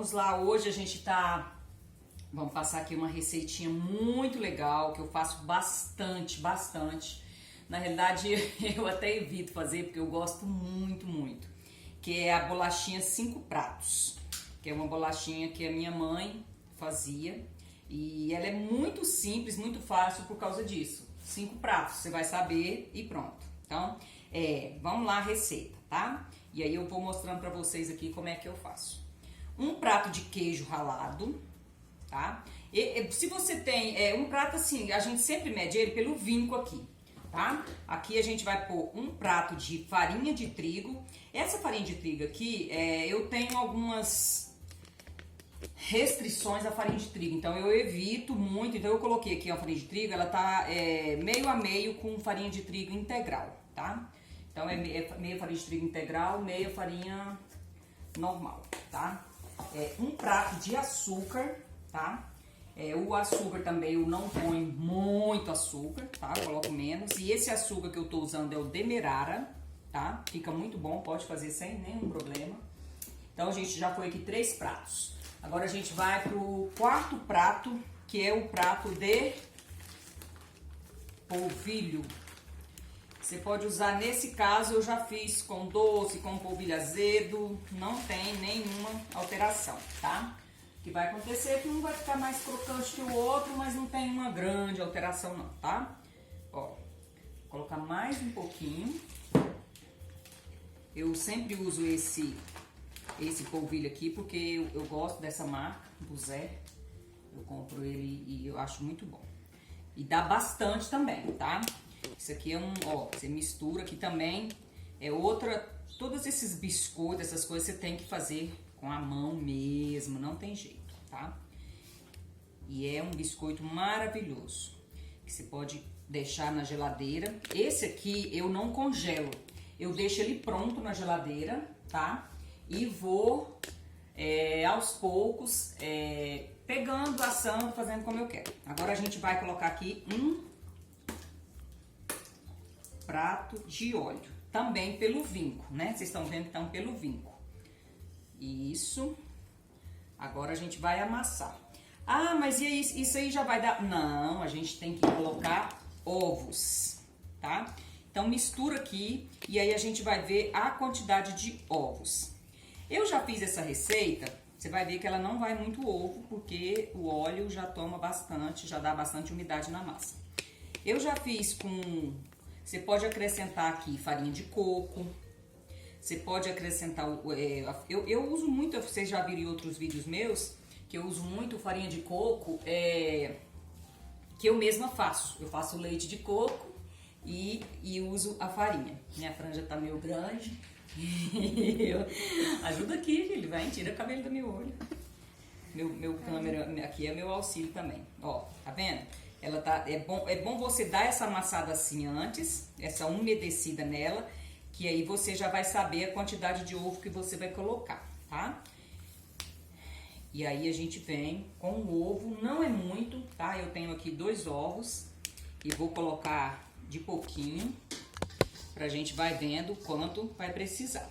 vamos lá, hoje a gente vamos passar aqui uma receitinha muito legal, que eu faço bastante. Na realidade, eu até evito fazer, porque eu gosto muito, que é a bolachinha 5 pratos, que é uma bolachinha que a minha mãe fazia, e ela é muito simples, muito fácil por causa disso. 5 pratos, você vai saber e pronto. Então, vamos lá a receita, tá? E aí eu vou mostrando pra vocês aqui como é que eu faço. Um prato de queijo ralado, tá? Se você tem um prato assim, a gente sempre mede ele pelo vinco aqui, tá? Aqui a gente vai pôr um prato de farinha de trigo. Essa farinha de trigo aqui, eu tenho algumas restrições à farinha de trigo, então eu evito muito. Então eu coloquei aqui a farinha de trigo, ela tá meio a meio com farinha de trigo integral, tá? Então é meio farinha de trigo integral, meia farinha normal, tá? Um prato de açúcar, tá? O açúcar também eu não ponho muito açúcar, tá? Eu coloco menos. E esse açúcar que eu tô usando é o Demerara, tá? Fica muito bom, pode fazer sem nenhum problema. Então a gente já foi aqui 3 pratos. Agora a gente vai pro 4º prato, que é o prato de polvilho. Você pode usar, nesse caso eu já fiz com doce, com polvilho azedo, não tem nenhuma alteração, tá? O que vai acontecer é que um vai ficar mais crocante que o outro, mas não tem uma grande alteração não, tá? Ó, vou colocar mais um pouquinho. Eu sempre uso esse polvilho aqui porque eu gosto dessa marca, do Zé. Eu compro ele e eu acho muito bom. E dá bastante também, tá? Isso aqui é você mistura aqui também, todos esses biscoitos, essas coisas você tem que fazer com a mão mesmo, não tem jeito, tá? E é um biscoito maravilhoso, que você pode deixar na geladeira. Esse aqui eu não congelo, eu deixo ele pronto na geladeira, tá? E vou, aos poucos, pegando, assando, fazendo como eu quero. Agora a gente vai colocar aqui um prato de óleo, também pelo vinco, né? Vocês estão vendo que estão pelo vinco. Isso. Agora a gente vai amassar. Ah, mas e aí, isso aí já vai dar... Não, a gente tem que colocar ovos, tá? Então mistura aqui e aí a gente vai ver a quantidade de ovos. Eu já fiz essa receita, você vai ver que ela não vai muito ovo, porque o óleo já toma bastante, já dá bastante umidade na massa. Eu já fiz com... Você pode acrescentar aqui farinha de coco, você pode acrescentar... eu uso muito, vocês já viram em outros vídeos meus, que eu uso muito farinha de coco, que eu mesma faço. Eu faço leite de coco e uso a farinha. Minha franja tá meio grande. Ajuda aqui, filho, vai, tira o cabelo do meu olho. Meu câmera aqui é meu auxílio também. Ó, tá vendo? Ela tá, é bom você dar essa amassada assim antes, essa umedecida nela, que aí você já vai saber a quantidade de ovo que você vai colocar, tá? E aí a gente vem com o ovo, não é muito, tá? Eu tenho aqui 2 ovos e vou colocar de pouquinho, pra gente vai vendo quanto vai precisar,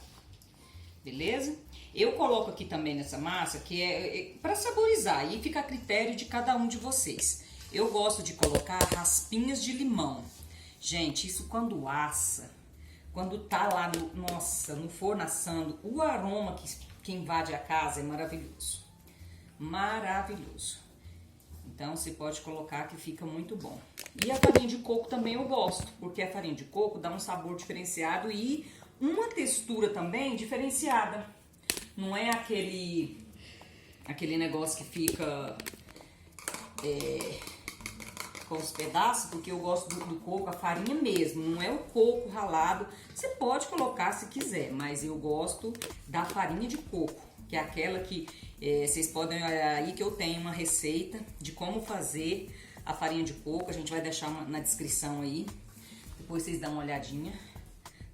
beleza? Eu coloco aqui também nessa massa, que é pra saborizar, e fica a critério de cada um de vocês. Eu gosto de colocar raspinhas de limão. Gente, isso quando assa, quando tá lá no forno assando, o aroma que invade a casa é maravilhoso. Maravilhoso. Então, você pode colocar que fica muito bom. E a farinha de coco também eu gosto, porque a farinha de coco dá um sabor diferenciado e uma textura também diferenciada. Não é aquele negócio que fica... com os pedaços, porque eu gosto do coco, a farinha mesmo, não é o coco ralado. Você pode colocar se quiser, mas eu gosto da farinha de coco, que é aquela que vocês podem olhar aí que eu tenho uma receita de como fazer a farinha de coco, a gente vai deixar na descrição aí, depois vocês dão uma olhadinha,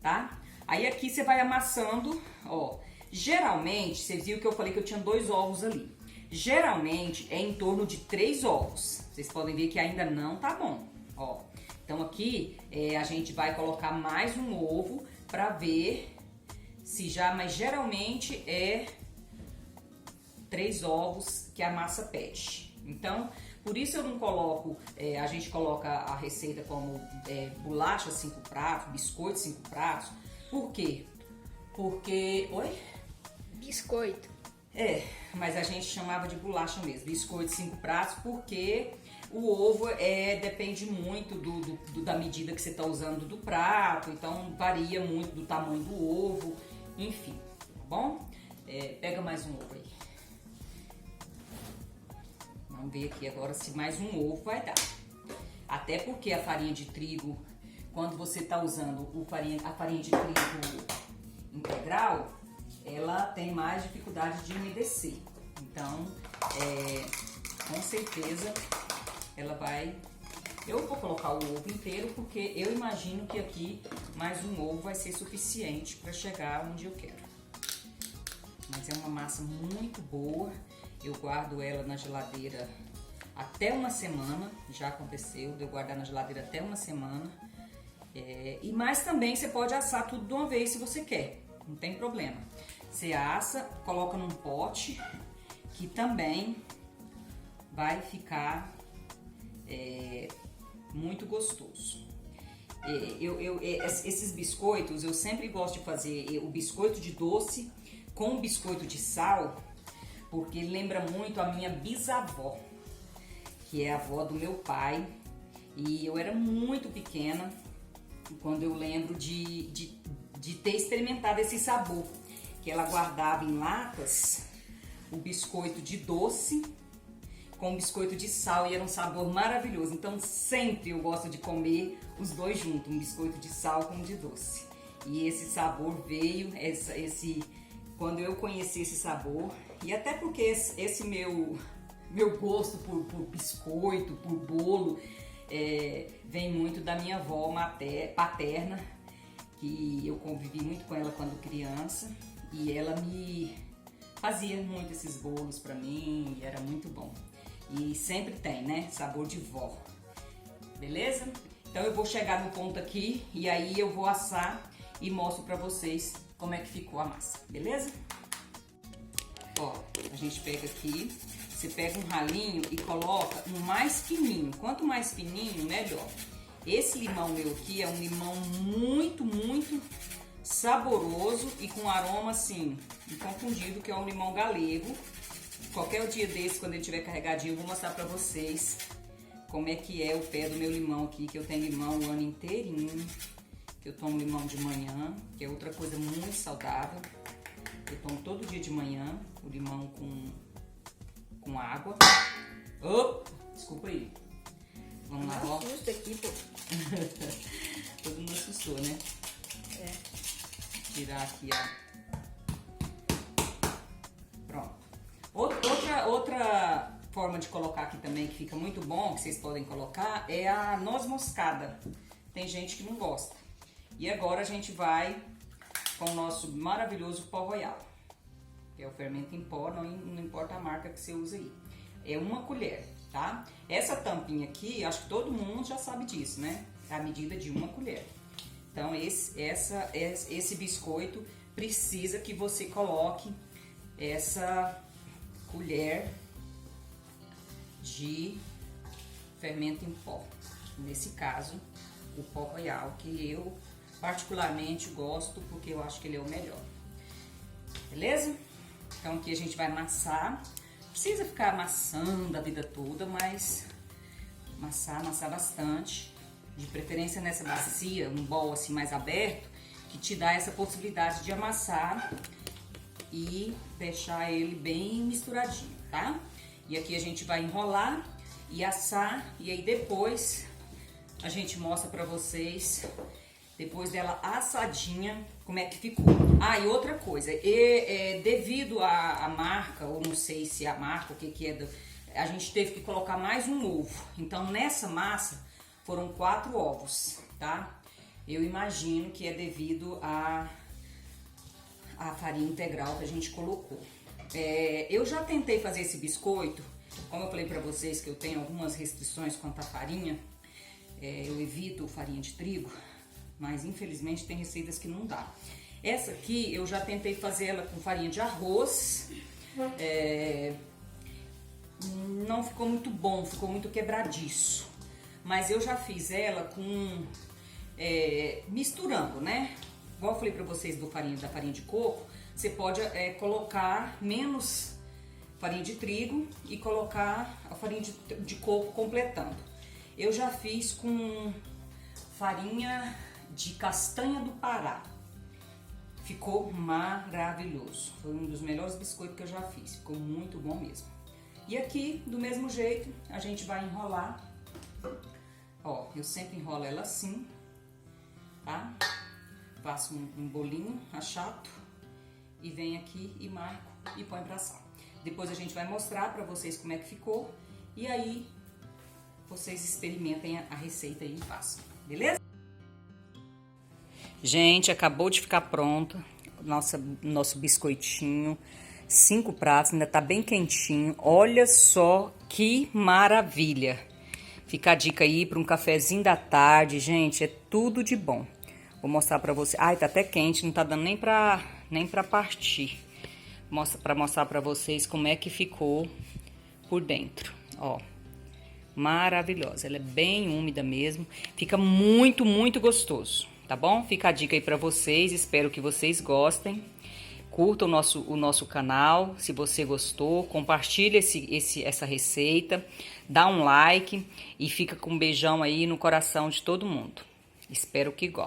tá? Aí aqui você vai amassando, ó, geralmente, vocês viram que eu falei que eu tinha 2 ovos ali. Geralmente é em torno de 3 ovos. Vocês podem ver que ainda não tá bom, ó. Então aqui a gente vai colocar mais um ovo pra ver se já, mas geralmente 3 ovos que a massa pede. Então, por isso eu não coloco, a gente coloca a receita como bolacha 5 pratos, biscoito 5 pratos. Por quê? Porque... Oi? Biscoito. Mas a gente chamava de bolacha mesmo, biscoito 5 pratos, porque o ovo depende muito da medida que você está usando do prato, então varia muito do tamanho do ovo, enfim, tá bom? Pega mais um ovo aí. Vamos ver aqui agora se mais um ovo vai dar. Até porque a farinha de trigo, quando você está usando a farinha de trigo integral, ela tem mais dificuldade de umedecer. Então, com certeza, ela vai... Eu vou colocar o ovo inteiro porque eu imagino que aqui mais um ovo vai ser suficiente para chegar onde eu quero. Mas é uma massa muito boa. Eu guardo ela na geladeira até uma semana. Já aconteceu de eu guardar na geladeira até uma semana. Mas também você pode assar tudo de uma vez se você quer. Não tem problema. Você assa, coloca num pote que também vai ficar muito gostoso. Esses biscoitos, eu sempre gosto de fazer o biscoito de doce com o biscoito de sal, porque lembra muito a minha bisavó, que é a avó do meu pai. E eu era muito pequena quando eu lembro de ter experimentado esse sabor, que ela guardava em latas o biscoito de doce com biscoito de sal, e era um sabor maravilhoso. Então sempre eu gosto de comer os dois juntos, um biscoito de sal com um de doce. E esse sabor veio, quando eu conheci esse sabor, e até porque esse meu gosto por biscoito, por bolo, vem muito da minha avó paterna, que eu convivi muito com ela quando criança, e ela me fazia muito esses bolos pra mim, e era muito bom. E sempre tem, né? Sabor de vó. Beleza? Então eu vou chegar no ponto aqui e aí eu vou assar e mostro pra vocês como é que ficou a massa. Beleza? Ó, a gente pega aqui, você pega um ralinho e coloca um mais fininho. Quanto mais fininho, melhor. Esse limão meu aqui é um limão muito, muito saboroso e com aroma assim, inconfundível, que é um limão galego. Qualquer dia desse, quando ele estiver carregadinho, eu vou mostrar pra vocês como é que é o pé do meu limão aqui, que eu tenho limão o ano inteirinho, que eu tomo limão de manhã, que é outra coisa muito saudável. Eu tomo todo dia de manhã o limão com água. Desculpa aí. Vamos lá, ó. Assusta aqui, pô. Todo mundo assustou, né? Tirar aqui, ó. Pronto. Outra forma de colocar aqui também, que fica muito bom, que vocês podem colocar, é a noz moscada. Tem gente que não gosta. E agora a gente vai com o nosso maravilhoso pó royal, que é o fermento em pó, não importa a marca que você usa aí. É 1 colher, tá? Essa tampinha aqui, acho que todo mundo já sabe disso, né? É a medida de 1 colher. Então esse biscoito precisa que você coloque essa colher de fermento em pó. Nesse caso, o pó royal, que eu particularmente gosto porque eu acho que ele é o melhor. Beleza? Então aqui a gente vai amassar. Precisa ficar amassando a vida toda, mas amassar bastante. De preferência nessa bacia, um bol assim mais aberto, que te dá essa possibilidade de amassar e deixar ele bem misturadinho, tá? E aqui a gente vai enrolar e assar, e aí depois a gente mostra pra vocês, depois dela assadinha, como é que ficou. Ah, e outra coisa, devido à marca, ou não sei se é a marca, o que é, a gente teve que colocar mais um ovo. Então nessa massa foram 4 ovos, tá? Eu imagino que é devido à farinha integral que a gente colocou. Eu já tentei fazer esse biscoito, como eu falei pra vocês que eu tenho algumas restrições quanto à farinha, eu evito farinha de trigo, mas infelizmente tem receitas que não dá. Essa aqui eu já tentei fazer ela com farinha de arroz, Não ficou muito bom, ficou muito quebradiço. Mas eu já fiz ela com misturando, né? Igual eu falei pra vocês da farinha de coco, você pode colocar menos farinha de trigo e colocar a farinha de coco completando. Eu já fiz com farinha de castanha do Pará. Ficou maravilhoso. Foi um dos melhores biscoitos que eu já fiz. Ficou muito bom mesmo. E aqui, do mesmo jeito, a gente vai enrolar. Ó, eu sempre enrolo ela assim, tá? Faço um bolinho achatado e venho aqui e marco e põe pra assar. Depois a gente vai mostrar pra vocês como é que ficou e aí vocês experimentem a receita aí e façam, beleza? Gente, acabou de ficar pronto nosso biscoitinho. 5 pratos, ainda tá bem quentinho. Olha só que maravilha. Fica a dica aí para um cafezinho da tarde, gente, é tudo de bom. Vou mostrar pra você. Ai, tá até quente, não tá dando nem pra partir. Pra mostrar pra vocês como é que ficou por dentro, ó. Maravilhosa, ela é bem úmida mesmo. Fica muito, muito gostoso, tá bom? Fica a dica aí pra vocês, espero que vocês gostem. Curta o nosso canal, se você gostou, compartilha essa receita, dá um like e fica com um beijão aí no coração de todo mundo. Espero que gostem.